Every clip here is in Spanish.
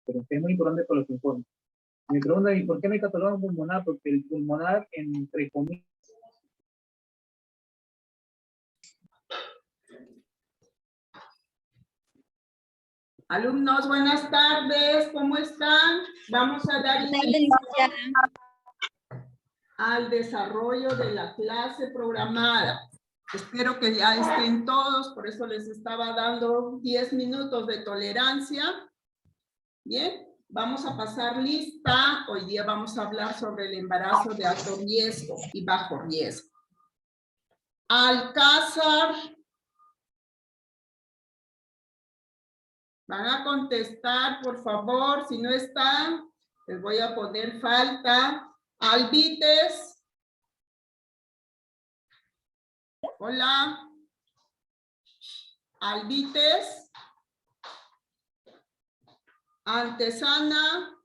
pero que es muy importante para los informes. Me preguntan, ¿y por qué me catalogan pulmonar? Porque el pulmonar, entre comillas, alumnos, buenas tardes, ¿cómo están? Vamos a dar inicio al desarrollo de la clase programada. Espero que ya estén todos, por eso les estaba dando 10 minutos de tolerancia. Bien, vamos a pasar lista. Hoy día vamos a hablar sobre el embarazo de alto riesgo y bajo riesgo. Alcázar. Van a contestar, por favor. Si no están, les voy a poner falta. Alvites. Hola. Alvites. Antesana.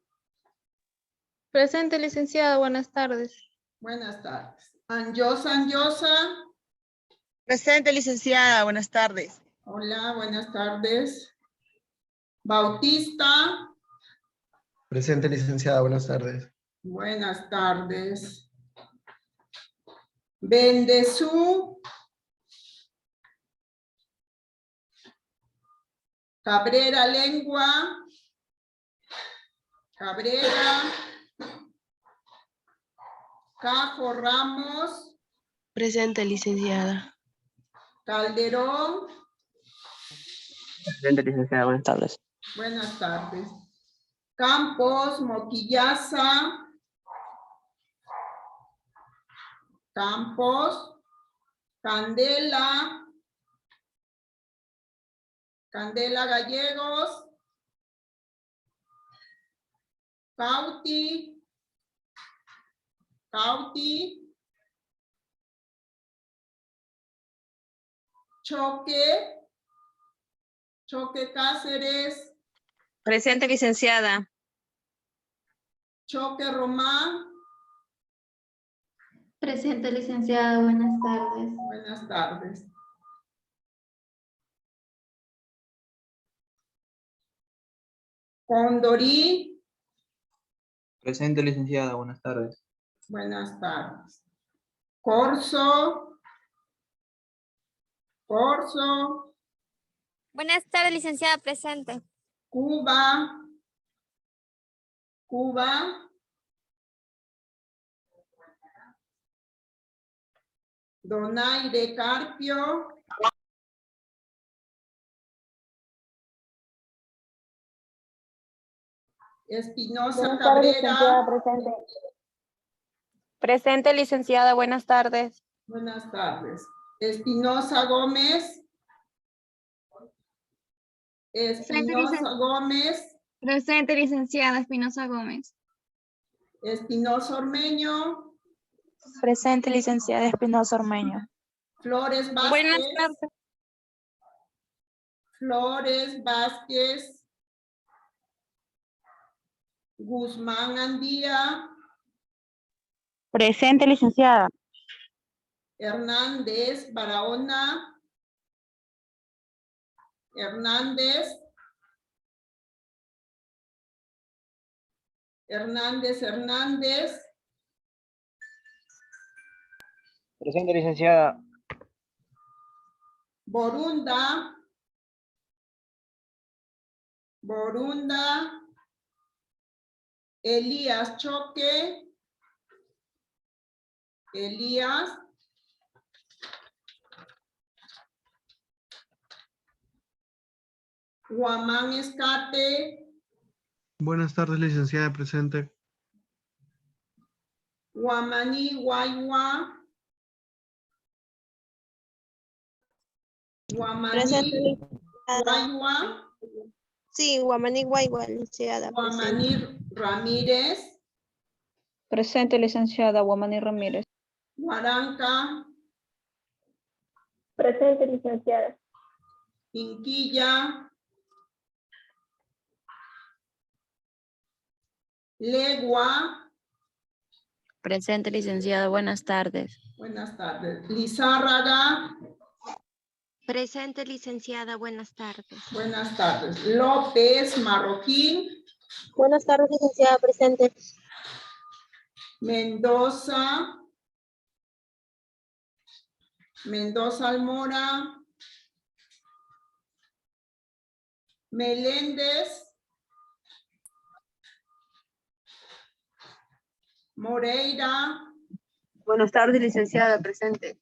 Presente, licenciada. Buenas tardes. Buenas tardes. Anyosa, Anyosa. Presente, licenciada. Buenas tardes. Hola, buenas tardes. Bautista. Presente, licenciada. Buenas tardes. Buenas tardes. Bendezú. Cabrera Lengua. Cabrera. Cajo Ramos. Presente, licenciada. Calderón. Presente, licenciada. Buenas tardes. Buenas tardes. Campos, Moquillaza. Campos. Candela. Candela Gallegos. Cauti. Cauti. Choque. Choque Cáceres. Presente, licenciada. Choque Román. Presente, licenciada. Buenas tardes. Buenas tardes. Condorí. Presente, licenciada. Buenas tardes. Buenas tardes. Corso. Corso. Buenas tardes, licenciada, presente. Cuba. Cuba. Donaire Carpio. Espinosa Cabrera. Presente, licenciada. Buenas tardes. Buenas tardes. Espinosa Gómez. Espinosa Gómez. Presente, licenciada Espinosa Gómez. Espinosa Ormeño. Presente, licenciada Espinosa Ormeño. Flores Vázquez. Buenas tardes. Flores Vázquez. Guzmán Andía. Presente, licenciada. Hernández Barahona. Hernández. Hernández. Presente, licenciada. Borunda. Elías Choque. Elías. Guamán Escate. Buenas tardes, licenciada. Presente. Guamaní Guayua. Guamaní Guayua. Sí, Guamaní Guayua, licenciada. Guamaní Ramírez. Presente, licenciada. Guamaní Ramírez. Guaranca. Presente, licenciada. Inquilla. Legua. Presente, licenciada. Buenas tardes. Buenas tardes. Lizárraga. Presente, licenciada. Buenas tardes. Buenas tardes. López Marroquín. Buenas tardes, licenciada. Presente. Mendoza. Mendoza Almora. Meléndez. Moreira. Buenas tardes, licenciada. Presente.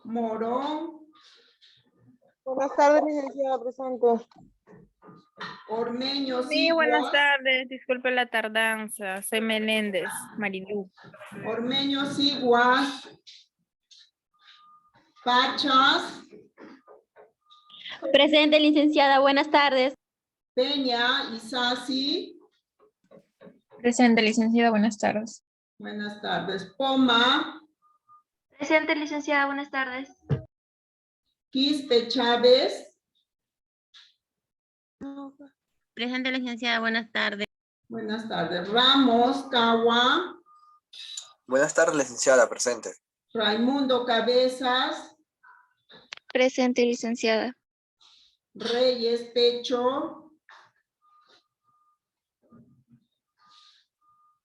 Morón. Buenas tardes, licenciada. Presente. Ormeño. Sí, buenas Sigua. tardes. Disculpe la tardanza. Soy Meléndez, Marilú. Ormeño Sigua. Pachas. Presente, licenciada. Buenas tardes. Peña Isasi. Presente, licenciada. Buenas tardes. Buenas tardes. Poma. Presente, licenciada. Buenas tardes. Quispe Chávez. Presente, licenciada. Buenas tardes. Buenas tardes. Ramos Cagua. Buenas tardes, licenciada. Presente. Raimundo Cabezas. Presente, licenciada. Reyes Pecho.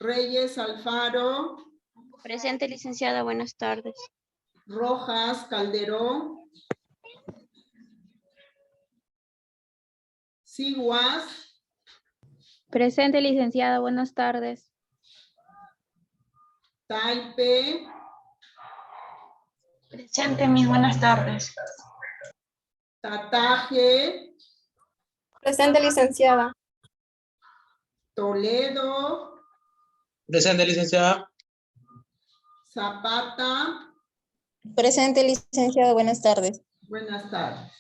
Reyes Alfaro. Presente, licenciada. Buenas tardes. Rojas Calderón. Siguas. Presente, licenciada. Buenas tardes. Taipe. Presente, mis buenas tardes. Tataje. Presente, licenciada. Toledo. Presente, licenciada. Zapata. Presente, licenciada. Buenas tardes. Buenas tardes.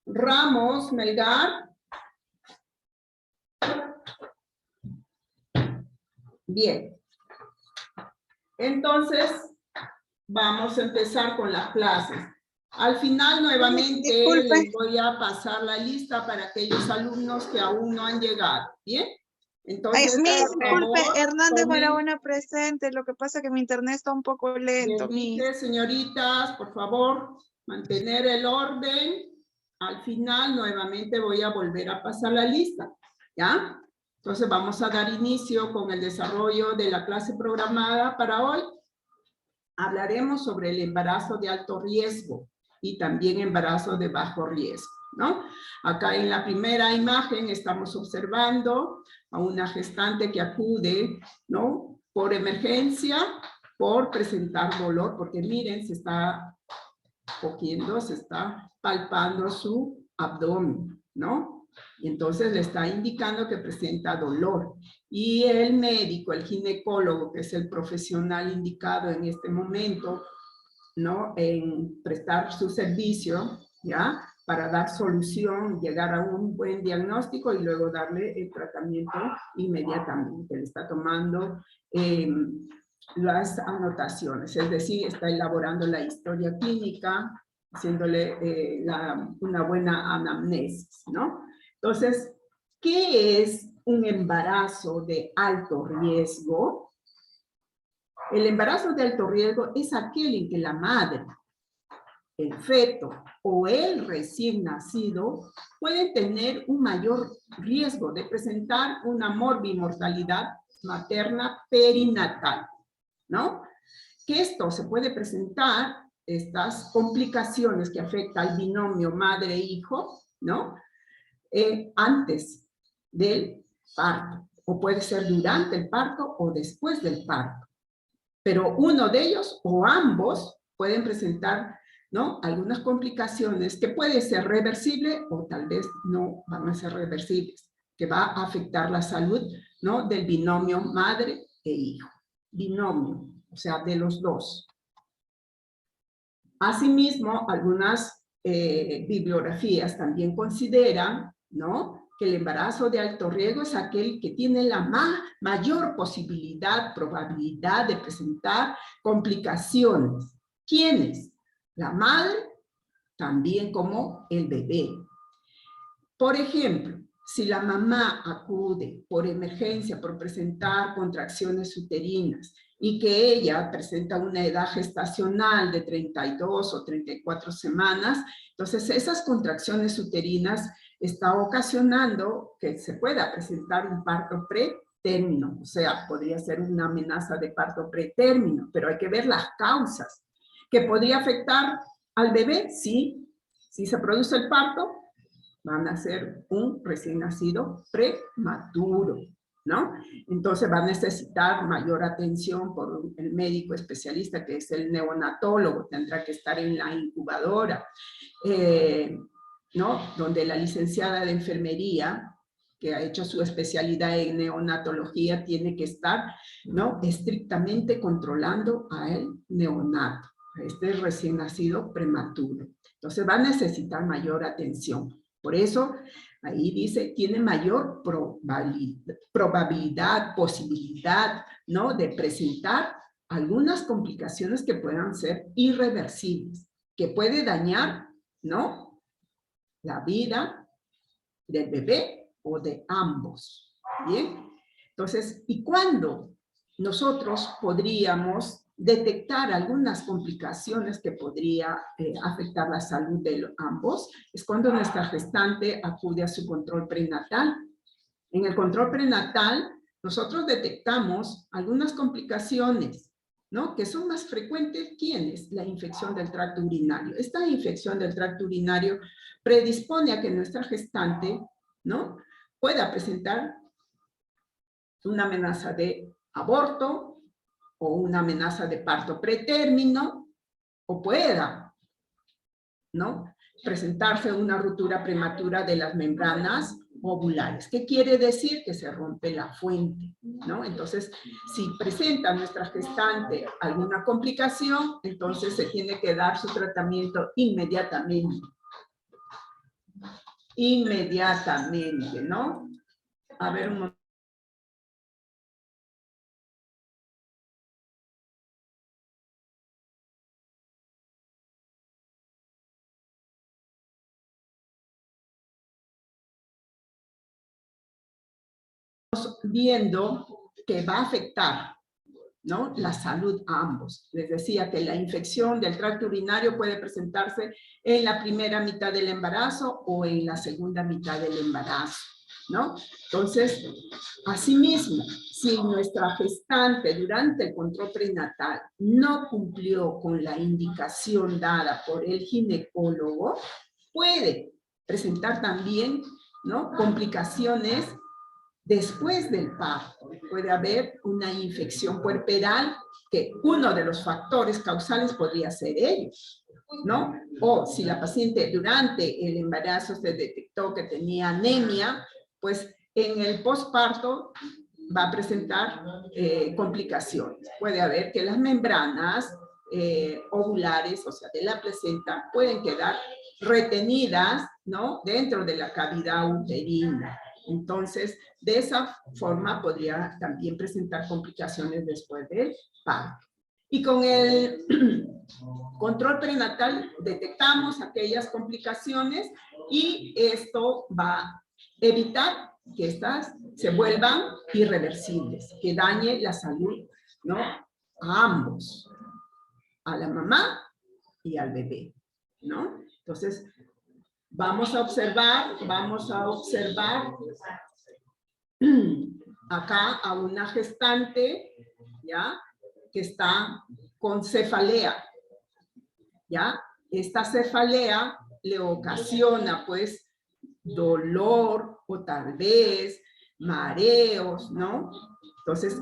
Ramos Melgar. Bien. Entonces, vamos a empezar con las clases. Al final, nuevamente, Disculpe. les voy a pasar la lista para aquellos alumnos que aún no han llegado. ¿Bien? Entonces, Disculpe, Hernández tomen- Barahona presente. Lo que pasa es que mi internet está un poco lento. les dije, señoritas, por favor, mantener el orden. Al final, nuevamente voy a volver a pasar la lista. ¿Ya? Entonces, vamos a dar inicio con el desarrollo de la clase programada para hoy. Hablaremos sobre el embarazo de alto riesgo y también embarazo de bajo riesgo, ¿no? Acá en la primera imagen estamos observando a una gestante que acude, ¿no? Por emergencia, por presentar dolor, porque miren, se está cogiendo, se está palpando su abdomen, ¿no? Y entonces le está indicando que presenta dolor. Y el médico, el ginecólogo, que es el profesional indicado en este momento, ¿no? En prestar su servicio, ¿ya? Para dar solución, llegar a un buen diagnóstico y luego darle el tratamiento inmediatamente. Le está tomando las anotaciones, es decir, está elaborando la historia clínica, haciéndole una buena anamnesis, ¿no? Entonces, ¿qué es un embarazo de alto riesgo? El embarazo de alto riesgo es aquel en que la madre, el feto o el recién nacido pueden tener un mayor riesgo de presentar una morbimortalidad materna perinatal, ¿no? Que esto se puede presentar, estas complicaciones que afectan al binomio madre-hijo, ¿no? Antes del parto, o puede ser durante el parto o después del parto. Pero uno de ellos o ambos pueden presentar, ¿no? Algunas complicaciones que puede ser reversible o tal vez no van a ser reversibles, que va a afectar la salud, ¿no? Del binomio madre e hijo. Binomio, o sea, de los dos. Asimismo, algunas bibliografías también consideran, ¿no? Que el embarazo de alto riesgo es aquel que tiene la mayor probabilidad de presentar complicaciones. ¿Quiénes? La madre, también como el bebé. Por ejemplo, si la mamá acude por emergencia, por presentar contracciones uterinas, y que ella presenta una edad gestacional de 32 o 34 semanas, entonces esas contracciones uterinas están ocasionando que se pueda presentar un parto pretérmino, o sea, podría ser una amenaza de parto pretérmino, pero hay que ver las causas. ¿Que podría afectar al bebé? Sí, si se produce el parto, van a ser un recién nacido prematuro, ¿no? Entonces va a necesitar mayor atención por el médico especialista, que es el neonatólogo, tendrá que estar en la incubadora, ¿no? Donde la licenciada de enfermería, que ha hecho su especialidad en neonatología, tiene que estar, ¿no? Estrictamente controlando al neonato, a este recién nacido prematuro. Entonces va a necesitar mayor atención. Por eso, ahí dice, tiene mayor probabilidad, posibilidad, ¿no? De presentar algunas complicaciones que puedan ser irreversibles, que puede dañar, ¿no? La vida del bebé o de ambos, ¿bien? Entonces, ¿y cuándo nosotros podríamos detectar algunas complicaciones que podría afectar la salud de ambos? Es cuando nuestra gestante acude a su control prenatal. En el control prenatal, nosotros detectamos algunas complicaciones, ¿no? Que son más frecuentes. ¿Quiénes? La infección del tracto urinario. Esta infección del tracto urinario predispone a que nuestra gestante, ¿no? Pueda presentar una amenaza de aborto, o una amenaza de parto pretérmino, o pueda, ¿no? Presentarse una ruptura prematura de las membranas ovulares. ¿Qué quiere decir? Que se rompe la fuente, ¿no? Entonces, si presenta nuestra gestante alguna complicación, entonces se tiene que dar su tratamiento inmediatamente. Inmediatamente, ¿no? A ver un momento. Viendo que va a afectar, ¿no? La salud a ambos. Les decía que la infección del tracto urinario puede presentarse en la primera mitad del embarazo o en la segunda mitad del embarazo, ¿no? Entonces, asimismo, si nuestra gestante durante el control prenatal no cumplió con la indicación dada por el ginecólogo, puede presentar también, ¿no? Complicaciones después del parto. Puede haber una infección puerperal, que uno de los factores causales podría ser ello, ¿no? O si la paciente durante el embarazo se detectó que tenía anemia, pues en el posparto va a presentar complicaciones. Puede haber que las membranas ovulares, o sea, de la placenta, pueden quedar retenidas, ¿no? Dentro de la cavidad uterina. Entonces, de esa forma podría también presentar complicaciones después del parto. Y con el control prenatal detectamos aquellas complicaciones y esto va a evitar que estas se vuelvan irreversibles, que dañe la salud, ¿no? A ambos, a la mamá y al bebé, ¿no? Entonces, vamos a observar acá a una gestante, ¿ya? Que está con cefalea, ¿ya? Esta cefalea le ocasiona, pues, dolor o tal vez mareos, ¿no? Entonces,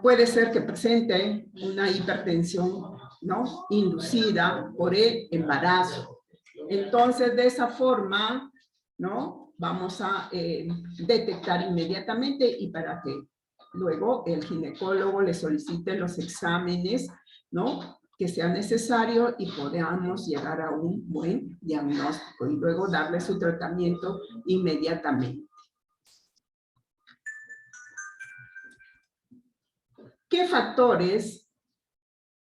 puede ser que presente una hipertensión, ¿no? Inducida por el embarazo. Entonces, de esa forma, ¿no? Vamos a detectar inmediatamente y para que luego el ginecólogo le solicite los exámenes, ¿no? Que sea necesario y podamos llegar a un buen diagnóstico y luego darle su tratamiento inmediatamente. ¿Qué factores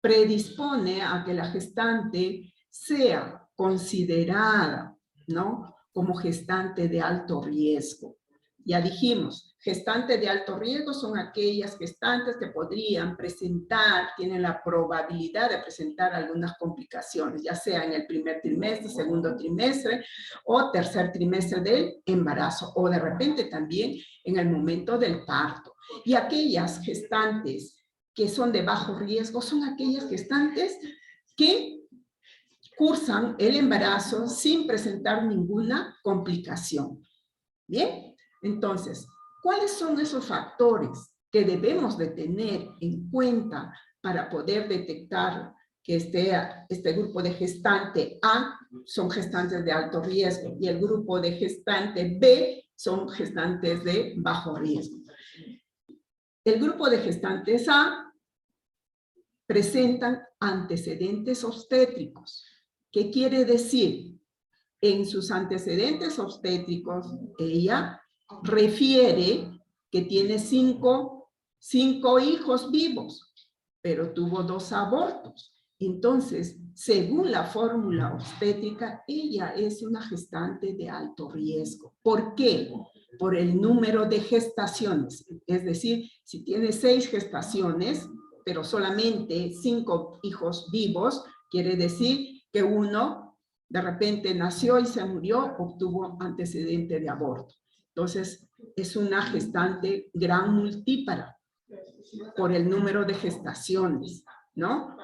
predispone a que la gestante sea considerada, ¿no? Como gestante de alto riesgo? Ya dijimos, gestantes de alto riesgo son aquellas gestantes que podrían presentar, tienen la probabilidad de presentar algunas complicaciones, ya sea en el primer trimestre, segundo trimestre o tercer trimestre del embarazo, o de repente también en el momento del parto. Y aquellas gestantes que son de bajo riesgo son aquellas gestantes que cursan el embarazo sin presentar ninguna complicación. ¿Bien? Entonces, ¿cuáles son esos factores que debemos de tener en cuenta para poder detectar que este grupo de gestante A son gestantes de alto riesgo y el grupo de gestante B son gestantes de bajo riesgo? El grupo de gestantes A presentan antecedentes obstétricos. ¿Qué quiere decir? En sus antecedentes obstétricos, ella refiere que tiene cinco hijos vivos, pero tuvo 2 abortos. Entonces, según la fórmula obstétrica, ella es una gestante de alto riesgo. ¿Por qué? Por el número de gestaciones. Es decir, si tiene 6 gestaciones, pero solamente 5 hijos vivos, quiere decir que uno de repente nació y se murió, obtuvo antecedente de aborto. Entonces, es una gestante gran multípara por el número de gestaciones, ¿no?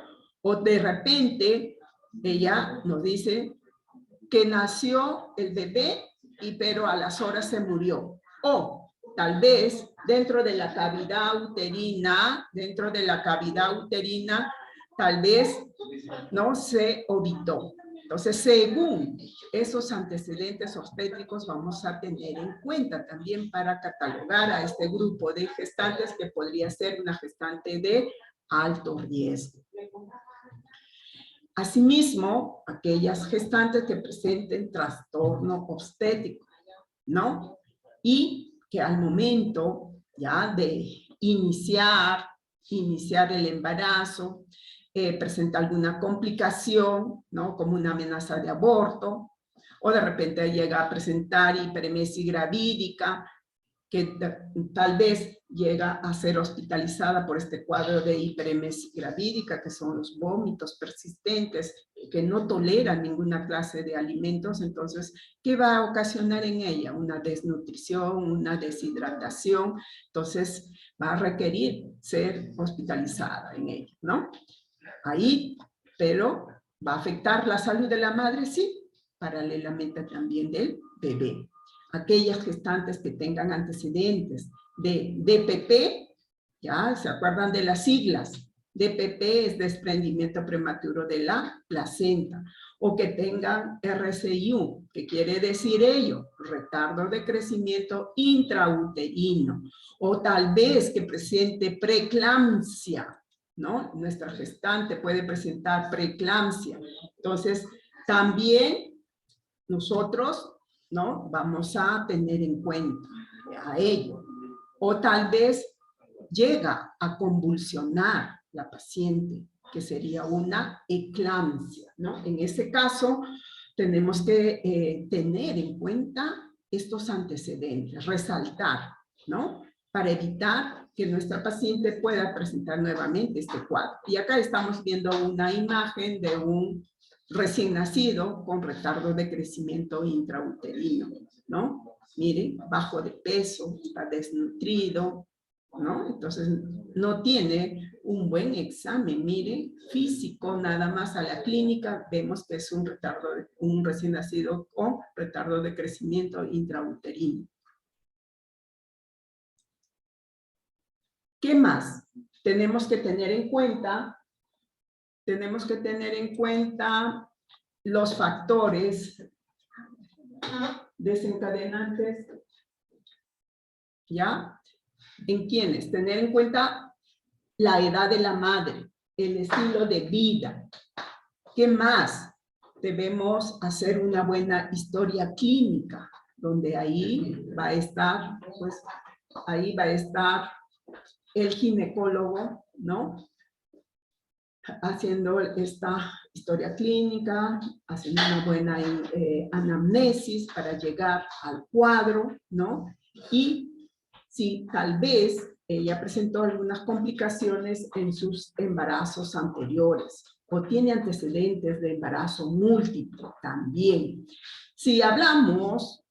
O de repente, ella nos dice que nació el bebé, pero a las horas se murió. O tal vez dentro de la cavidad uterina, tal vez no se ovitó. Entonces, según esos antecedentes obstétricos, vamos a tener en cuenta también para catalogar a este grupo de gestantes que podría ser una gestante de alto riesgo. Asimismo, aquellas gestantes que presenten trastorno obstétrico, ¿no? Y que al momento ya de iniciar el embarazo, presenta alguna complicación, ¿no? Como una amenaza de aborto, o de repente llega a presentar hiperemesis gravídica, que tal vez llega a ser hospitalizada por este cuadro de hiperemesis gravídica, que son los vómitos persistentes, que no toleran ninguna clase de alimentos. Entonces, ¿qué va a ocasionar en ella? Una desnutrición, una deshidratación. Entonces, va a requerir ser hospitalizada en ella, ¿no? Ahí, pero va a afectar la salud de la madre, sí, paralelamente también del bebé. Aquellas gestantes que tengan antecedentes de DPP, ya se acuerdan de las siglas, DPP es desprendimiento prematuro de la placenta, o que tengan RCIU, que quiere decir ello, retardo de crecimiento intrauterino, o tal vez que presente preeclampsia, ¿no? Nuestra gestante puede presentar preeclampsia. Entonces, también nosotros, ¿no? Vamos a tener en cuenta a ello. O tal vez llega a convulsionar la paciente, que sería una eclampsia, ¿no? En ese caso, tenemos que tener en cuenta estos antecedentes, resaltar, ¿no? Para evitar que nuestra paciente pueda presentar nuevamente este cuadro. Y acá estamos viendo una imagen de un recién nacido con retardo de crecimiento intrauterino, ¿no? Miren, bajo de peso, está desnutrido, ¿no? Entonces, no tiene un buen examen, miren, físico, nada más a la clínica, vemos que es un recién nacido con retardo de crecimiento intrauterino. ¿Qué más? Tenemos que tener en cuenta los factores desencadenantes, ¿ya? ¿En quiénes? Tener en cuenta la edad de la madre, el estilo de vida. ¿Qué más? Debemos hacer una buena historia clínica, donde ahí va a estar, pues, ahí va a estar el ginecólogo, ¿no? Haciendo esta historia clínica, haciendo una buena anamnesis para llegar al cuadro, ¿no? y si tal vez ella presentó algunas complicaciones en sus embarazos anteriores o tiene antecedentes de embarazo múltiple también. Si hablamos,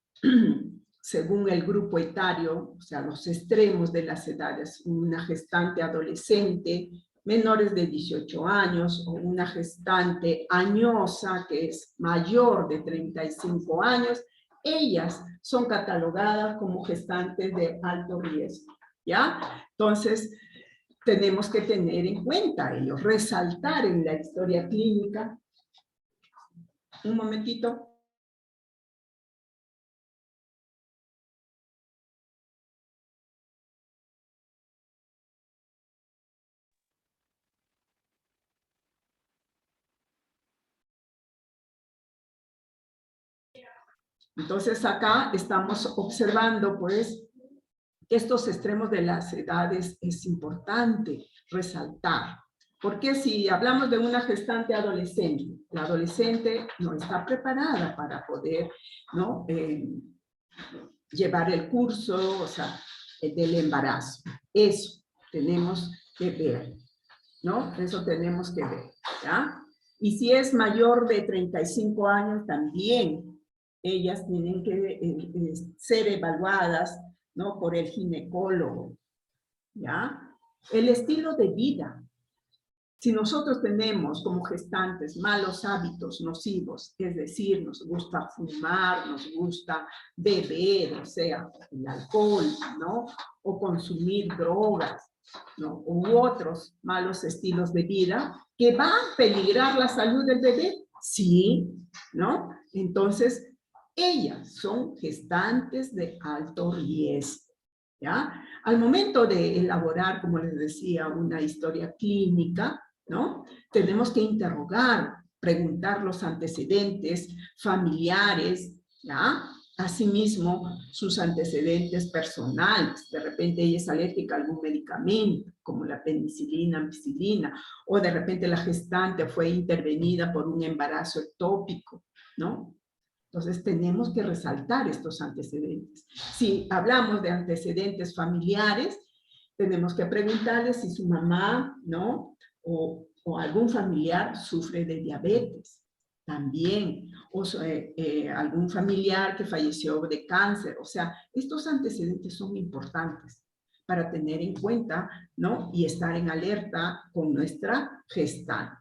según el grupo etario, o sea, los extremos de las edades, una gestante adolescente, menores de 18 años, o una gestante añosa que es mayor de 35 años, ellas son catalogadas como gestantes de alto riesgo, ¿ya? Entonces, tenemos que tener en cuenta ello, resaltar en la historia clínica. Un momentito. Entonces acá estamos observando pues estos extremos de las edades es importante resaltar. Porque si hablamos de una gestante adolescente, la adolescente no está preparada para poder, ¿no? Llevar el curso, o sea, del embarazo. Eso tenemos que ver, ¿no? Eso tenemos que ver, ¿ya? Y si es mayor de 35 años también, ellas tienen que ser evaluadas, ¿no? Por el ginecólogo, ¿ya? El estilo de vida. Si nosotros tenemos como gestantes malos hábitos nocivos, es decir, nos gusta fumar, nos gusta beber, o sea, el alcohol, ¿no? O consumir drogas, ¿no? U otros malos estilos de vida, ¿que va a peligrar la salud del bebé? Sí, ¿no? Entonces, ellas son gestantes de alto riesgo, ¿ya? Al momento de elaborar, como les decía, una historia clínica, ¿no? Tenemos que interrogar, preguntar los antecedentes familiares, ¿ya? Asimismo, sus antecedentes personales. De repente ella es alérgica a algún medicamento, como la penicilina, ampicilina, o de repente la gestante fue intervenida por un embarazo ectópico, ¿no? Entonces tenemos que resaltar estos antecedentes. Si hablamos de antecedentes familiares, tenemos que preguntarle si su mamá, ¿no? O algún familiar sufre de diabetes también, o algún familiar que falleció de cáncer. O sea, estos antecedentes son importantes para tener en cuenta, ¿no? Y estar en alerta con nuestra gestante.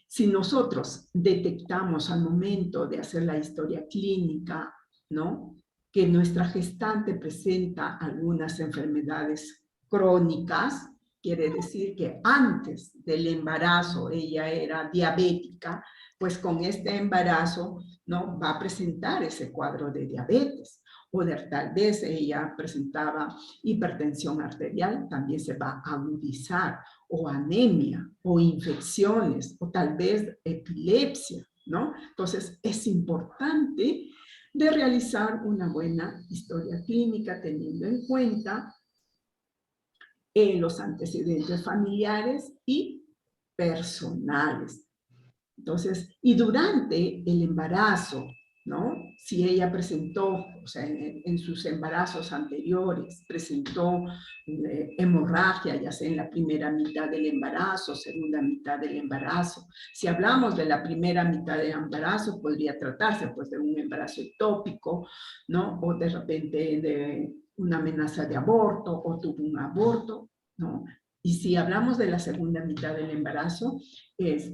Si nosotros detectamos al momento de hacer la historia clínica, ¿no? Que nuestra gestante presenta algunas enfermedades crónicas, quiere decir que antes del embarazo ella era diabética, pues con este embarazo, ¿no? Va a presentar ese cuadro de diabetes. O tal vez ella presentaba hipertensión arterial, también se va a agudizar, o anemia, o infecciones, o tal vez epilepsia, ¿no? Entonces es importante de realizar una buena historia clínica teniendo en cuenta los antecedentes familiares y personales. Entonces, y durante el embarazo, ¿no? Si ella presentó, o sea, en sus embarazos anteriores, presentó hemorragia, ya sea en la primera mitad del embarazo, segunda mitad del embarazo. Si hablamos de la primera mitad del embarazo, podría tratarse pues de un embarazo ectópico, ¿no? O de repente de una amenaza de aborto, o tuvo un aborto, ¿no? Y si hablamos de la segunda mitad del embarazo,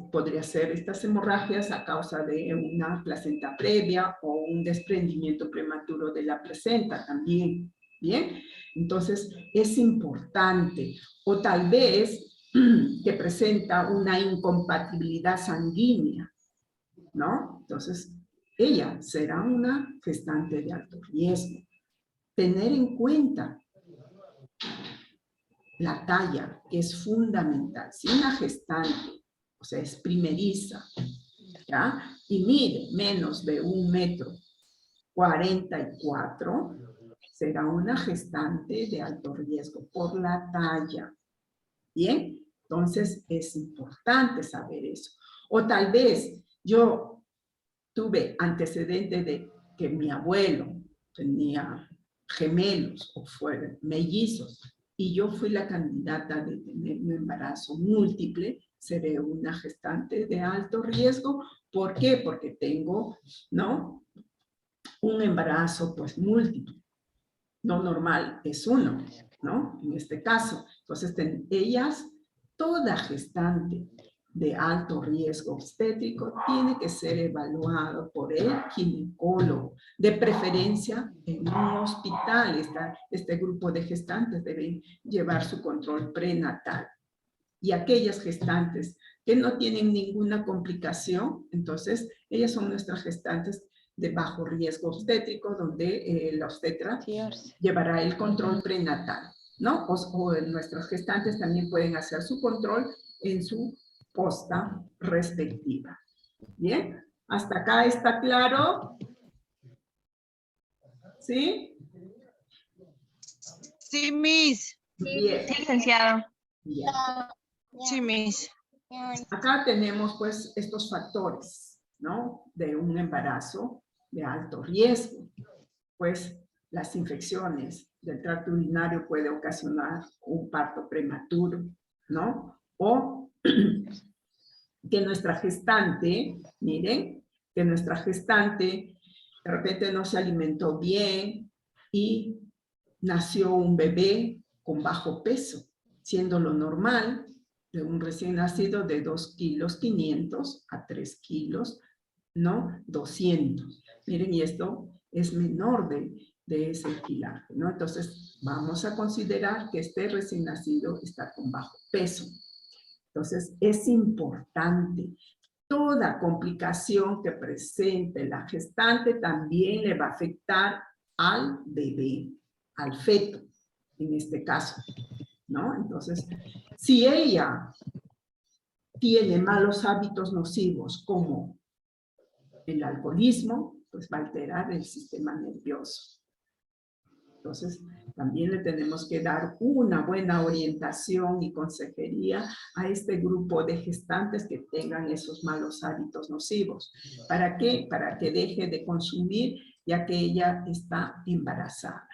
podría ser estas hemorragias a causa de una placenta previa o un desprendimiento prematuro de la placenta también, ¿bien? Entonces, es importante. O tal vez que presenta una incompatibilidad sanguínea, ¿no? Entonces, ella será una gestante de alto riesgo. Tener en cuenta la talla, que es fundamental. Si una gestante, o sea, es primeriza, ¿ya? Y mide menos de 1,44 m, será una gestante de alto riesgo por la talla. ¿Bien? Entonces, es importante saber eso. O tal vez yo tuve antecedente de que mi abuelo tenía gemelos o fueron mellizos, y yo fui la candidata de tener un embarazo múltiple, seré una gestante de alto riesgo. ¿Por qué? Porque tengo, ¿no?, un embarazo pues múltiple. No normal es uno, ¿no? En este caso. Entonces, ellas, toda gestante de alto riesgo obstétrico tiene que ser evaluado por el ginecólogo, de preferencia en un hospital. Este grupo de gestantes deben llevar su control prenatal. Y aquellas gestantes que no tienen ninguna complicación, entonces ellas son nuestras gestantes de bajo riesgo obstétrico, donde la obstetra llevará el control prenatal, ¿no? O nuestras gestantes también pueden hacer su control en su posta respectiva. ¿Bien? ¿Hasta acá está claro? ¿Sí? Sí, Miss. Bien. Sí, licenciado. Bien. Sí, Miss. Acá tenemos pues estos factores, ¿no?, de un embarazo de alto riesgo. Pues las infecciones del tracto urinario puede ocasionar un parto prematuro, ¿no? O que nuestra gestante, miren, que nuestra gestante de repente no se alimentó bien y nació un bebé con bajo peso, siendo lo normal de un recién nacido de 2 kilos 500 a 3 kilos, ¿no?, 200. Miren, y esto es menor de ese kilaje, ¿no? Entonces, vamos a considerar que este recién nacido está con bajo peso. Entonces, es importante. Toda complicación que presente la gestante también le va a afectar al bebé, al feto, en este caso, ¿no? Entonces, si ella tiene malos hábitos nocivos como el alcoholismo, pues va a alterar el sistema nervioso. Entonces, también le tenemos que dar una buena orientación y consejería a este grupo de gestantes que tengan esos malos hábitos nocivos. ¿Para qué? Para que deje de consumir, ya que ella está embarazada.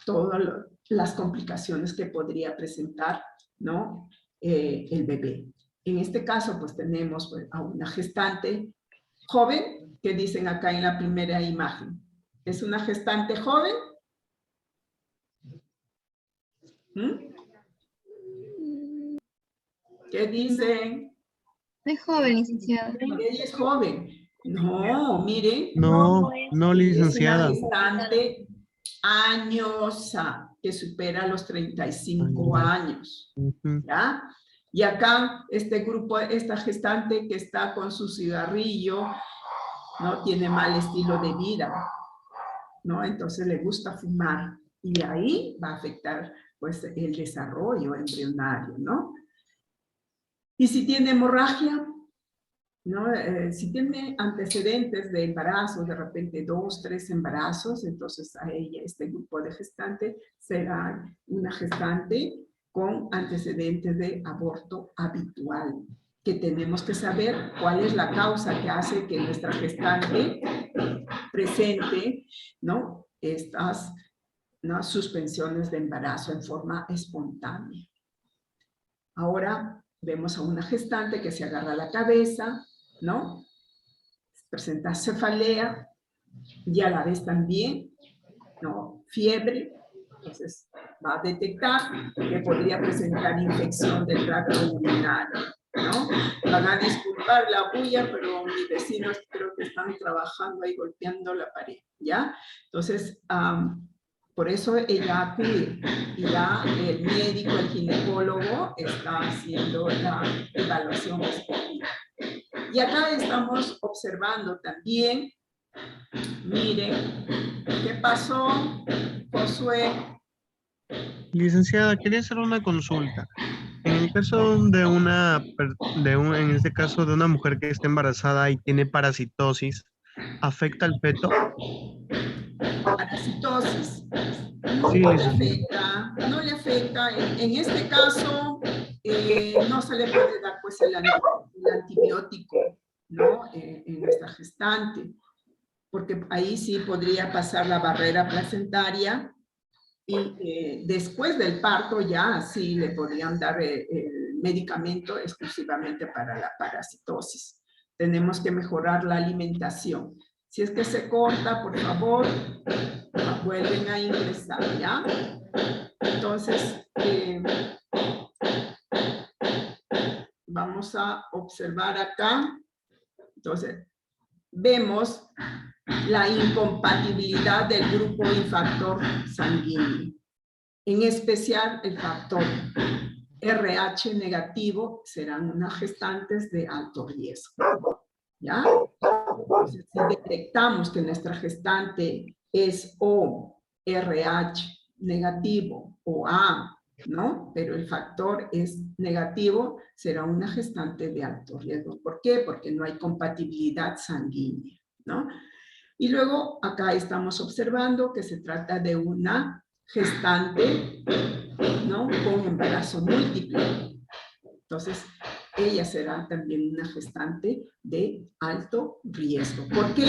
Todas las complicaciones que podría presentar, ¿no?, el bebé. En este caso, pues tenemos pues, a una gestante joven, que dicen acá en la primera imagen. ¿Es una gestante joven? ¿Qué dicen? Es joven, licenciado. Ella es joven. No, miren. No, no, Es una licenciada. gestante añosa, que supera los 35 años. Ujú. ¿Ya? Y acá, este grupo, esta gestante que está con su cigarrillo, ¿no?, tiene mal estilo de vida, ¿no? Entonces le gusta fumar. Y ahí va a afectar, pues, el desarrollo embrionario, ¿no? Y si tiene hemorragia, ¿no? Si tiene antecedentes de embarazos, de repente 2, 3 embarazos, entonces a ella, este grupo de gestante, será una gestante con antecedentes de aborto habitual, que tenemos que saber cuál es la causa que hace que nuestra gestante presente, ¿no?, estas, ¿no?, suspensiones de embarazo en forma espontánea. Ahora vemos a una gestante que se agarra la cabeza, ¿no?, presenta cefalea, y a la vez también, ¿no?, fiebre. Entonces va a detectar que podría presentar infección del tracto urinario, ¿no? Van a disculpar la bulla, pero mis vecinos creo que están trabajando ahí golpeando la pared, ¿ya? Entonces, por eso ella acude, y ya el médico, el ginecólogo, está haciendo la evaluación respectiva. Y acá estamos observando también, miren, ¿qué pasó, Josué? Licenciada, quería hacer una consulta. En el caso de en este caso de una mujer que está embarazada y tiene parasitosis, ¿afecta al feto? Parasitosis. No Sí, le licenciada. afecta, no le afecta. En este caso, no se le puede dar pues el antibiótico, ¿no?, en nuestra gestante. porque ahí sí podría pasar la barrera placentaria y después del parto ya sí le podrían dar el medicamento exclusivamente para la parasitosis. Tenemos que mejorar la alimentación. Si es que se corta, por favor, vuelven a ingresar, ¿ya? Entonces, vamos a observar acá. Entonces, vemos la incompatibilidad del grupo y factor sanguíneo. En especial el factor RH negativo serán unas gestantes de alto riesgo. ¿Ya? Entonces, si detectamos que nuestra gestante es O, RH negativo o A, ¿no? Pero el factor es negativo, será una gestante de alto riesgo. ¿Por qué? Porque no hay compatibilidad sanguínea, ¿no? Y luego acá estamos observando que se trata de una gestante, ¿no? Con embarazo múltiple. Entonces, ella será también una gestante de alto riesgo. ¿Por qué?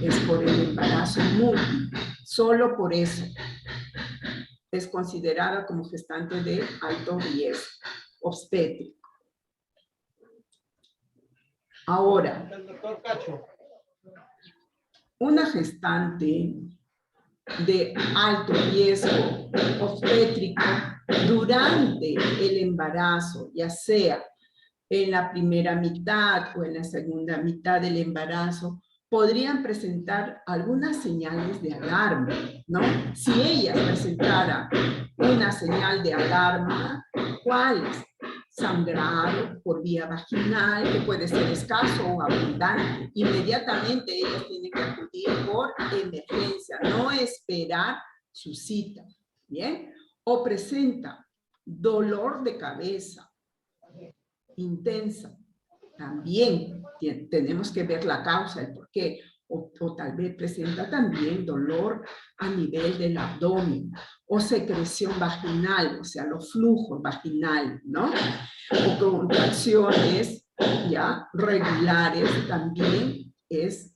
Es por el embarazo múltiple. Solo por eso es considerada como gestante de alto riesgo obstétrico. Ahora, una gestante de alto riesgo obstétrico durante el embarazo, ya sea en la primera mitad o en la segunda mitad del embarazo, podrían presentar algunas señales de alarma, ¿no? Si ella presentara una señal de alarma, ¿cuáles? Sangrado por vía vaginal, que puede ser escaso o abundante. Inmediatamente ella tiene que acudir por emergencia, no esperar su cita, ¿bien? O presenta dolor de cabeza intensa. También tenemos que ver la causa, el por qué. O tal vez presenta también dolor a nivel del abdomen, o secreción vaginal, o sea, los flujos vaginales, ¿no? O contracciones ya regulares. También es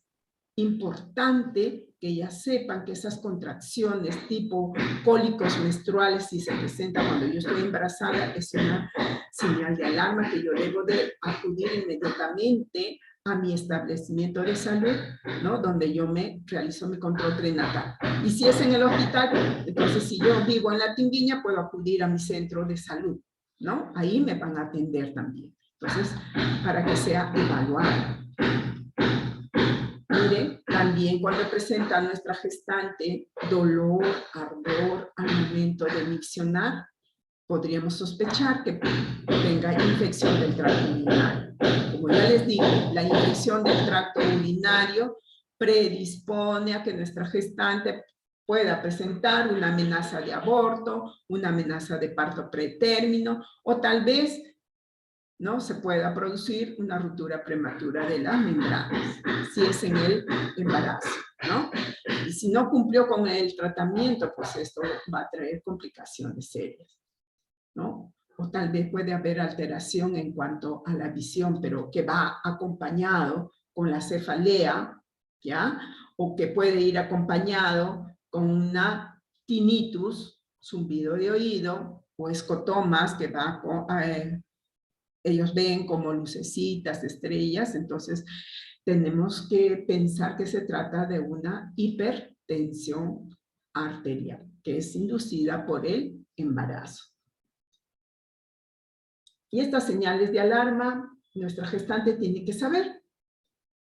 importante que ellas sepan que esas contracciones tipo cólicos menstruales, si se presenta cuando yo estoy embarazada, es una señal de alarma que yo debo de acudir inmediatamente a mi establecimiento de salud, ¿no? Donde yo me realizo mi control prenatal. Y si es en el hospital, entonces si yo vivo en La Timbiña, puedo acudir a mi centro de salud, ¿no? Ahí me van a atender también. Entonces, para que sea evaluada. Mire, también cuando presenta nuestra gestante dolor, ardor al momento de miccionar, podríamos sospechar que tenga infección del tracto urinario. Como ya les digo, la infección del tracto urinario predispone a que nuestra gestante pueda presentar una amenaza de aborto, una amenaza de parto pretérmino, o tal vez, ¿no?, se pueda producir una ruptura prematura de las membranas, si es en el embarazo, ¿no? Y si no cumplió con el tratamiento, pues esto va a traer complicaciones serias, ¿no? O tal vez puede haber alteración en cuanto a la visión, pero que va acompañado con la cefalea, ¿ya? O que puede ir acompañado con una tinnitus, zumbido de oído, o escotomas, que va con... ellos ven como lucecitas, estrellas. Entonces tenemos que pensar que se trata de una hipertensión arterial, que es inducida por el embarazo. Y estas señales de alarma, nuestra gestante tiene que saber.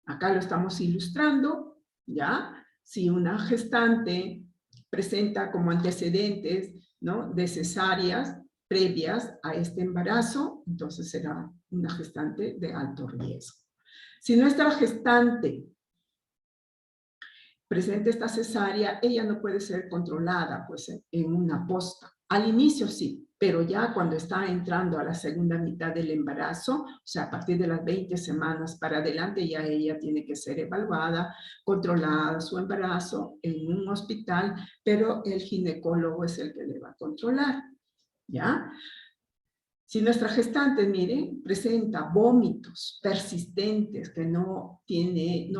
Acá lo estamos ilustrando, ¿ya? Si una gestante presenta como antecedentes, ¿no?, de cesáreas previas a este embarazo, entonces será una gestante de alto riesgo. Si nuestra gestante presenta esta cesárea, ella no puede ser controlada, pues, en una posta. Al inicio sí, pero ya cuando está entrando a la segunda mitad del embarazo, o sea, a partir de las 20 semanas para adelante, ya ella tiene que ser evaluada, controlada su embarazo en un hospital, pero el ginecólogo es el que le va a controlar, ¿ya? Si nuestra gestante, miren, presenta vómitos persistentes que no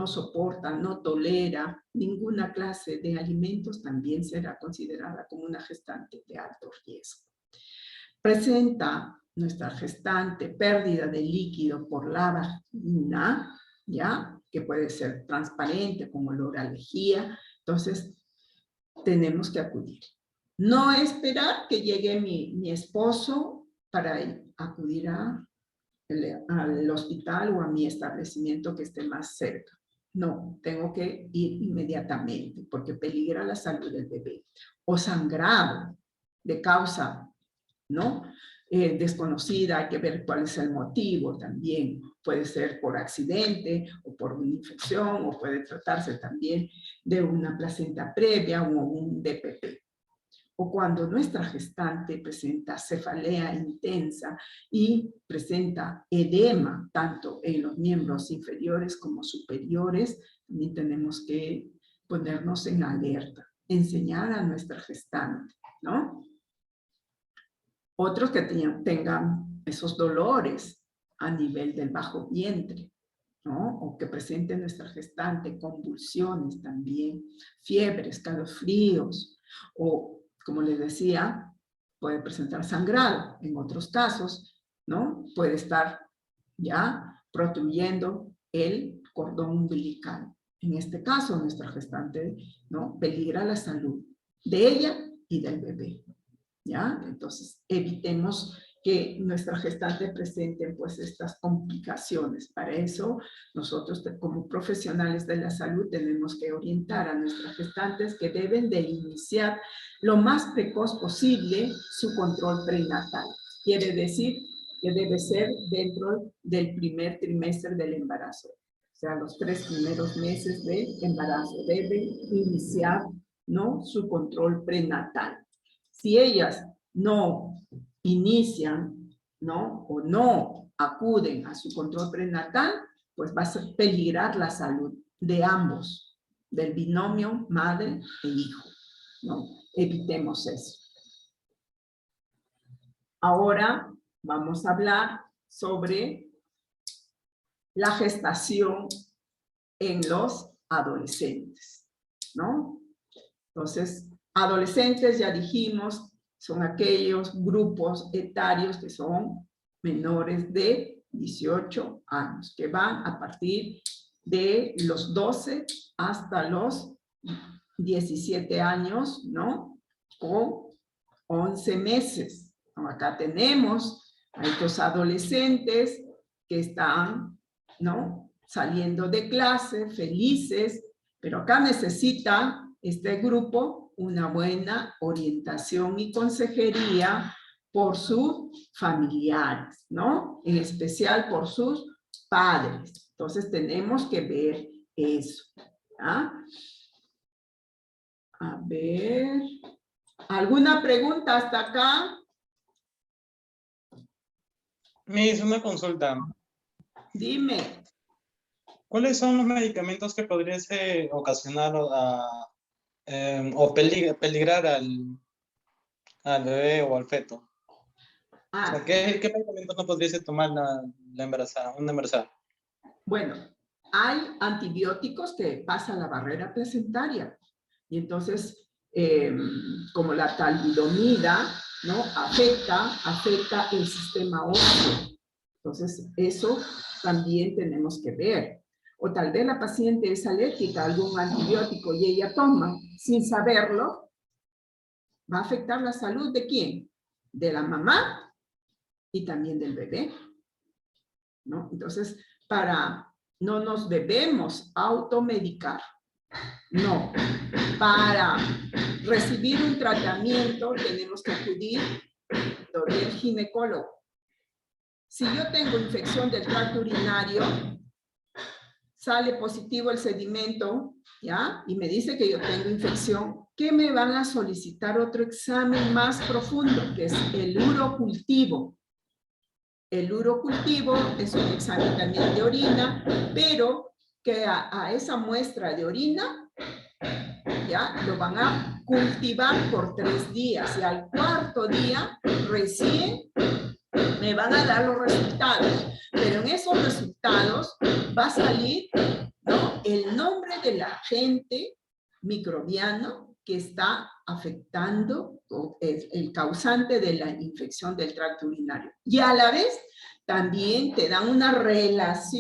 soporta, no tolera ninguna clase de alimentos, también será considerada como una gestante de alto riesgo. Presenta nuestra gestante pérdida de líquido por la vagina, ¿ya? Que puede ser transparente, con olor a lejía. Entonces, tenemos que acudir. No esperar que llegue mi esposo para acudir al hospital o a mi establecimiento que esté más cerca. No, tengo que ir inmediatamente porque peligra la salud del bebé. O sangrado de causa, ¿no? Desconocida, hay que ver cuál es el motivo también. Puede ser por accidente o por una infección, o puede tratarse también de una placenta previa o un DPP. O cuando nuestra gestante presenta cefalea intensa y presenta edema, tanto en los miembros inferiores como superiores, también tenemos que ponernos en alerta, enseñar a nuestra gestante, ¿no? Otros que tengan esos dolores a nivel del bajo vientre, ¿no? O que presente nuestra gestante convulsiones también, fiebres, calofríos, o como les decía, puede presentar sangrado. En otros casos, ¿no? Puede estar ya protuyendo el cordón umbilical. En este caso, nuestra gestante, ¿no? Peligra la salud de ella y del bebé, ¿ya? Entonces, evitemos que nuestra gestante presente pues estas complicaciones. Para eso, nosotros como profesionales de la salud tenemos que orientar a nuestras gestantes que deben de iniciar lo más precoz posible su control prenatal. Quiere decir que debe ser dentro del primer trimestre del embarazo. O sea, los 3 primeros meses del embarazo deben iniciar, ¿no? Su control prenatal. Si ellas no inician, ¿no? O no acuden a su control prenatal, pues va a peligrar la salud de ambos, del binomio madre e hijo, ¿no? Evitemos eso. Ahora vamos a hablar sobre la gestación en los adolescentes, ¿no? Entonces, adolescentes, ya dijimos, son aquellos grupos etarios que son menores de 18 años, que van a partir de los 12 hasta los 17 años, ¿no? Con 11 meses. Acá tenemos a estos adolescentes que están, ¿no? Saliendo de clase, felices, pero acá necesita este grupo una buena orientación y consejería por sus familiares, ¿no? En especial por sus padres. Entonces tenemos que ver eso, ¿ah? A ver, ¿alguna pregunta hasta acá? Me hizo una consulta. Dime. ¿Cuáles son los medicamentos que podrían ocasionar o peligrar al bebé o al feto? O sea, ¿qué medicamentos no podría tomar una embarazada? Bueno, hay antibióticos que pasan la barrera placentaria. Y entonces, como la talidomida, ¿no? Afecta el sistema óseo. Entonces, eso también tenemos que ver. O tal vez la paciente es alérgica a algún antibiótico y ella toma sin saberlo, va a afectar la salud ¿de quién? De la mamá y también del bebé, ¿no? Entonces, no nos debemos automedicar. No, para recibir un tratamiento tenemos que acudir al ginecólogo. Si yo tengo infección del tracto urinario, sale positivo el sedimento, ¿ya? Y me dice que yo tengo infección, ¿qué me van a solicitar? Otro examen más profundo, que es el urocultivo. El urocultivo es un examen también de orina, pero que a esa muestra de orina, ya, lo van a cultivar por 3 días, y al 4.º día recién Me van a dar los resultados, pero en esos resultados va a salir, ¿no?, el nombre del agente microbiano que está afectando, o el causante de la infección del tracto urinario. Y a la vez también te dan una relación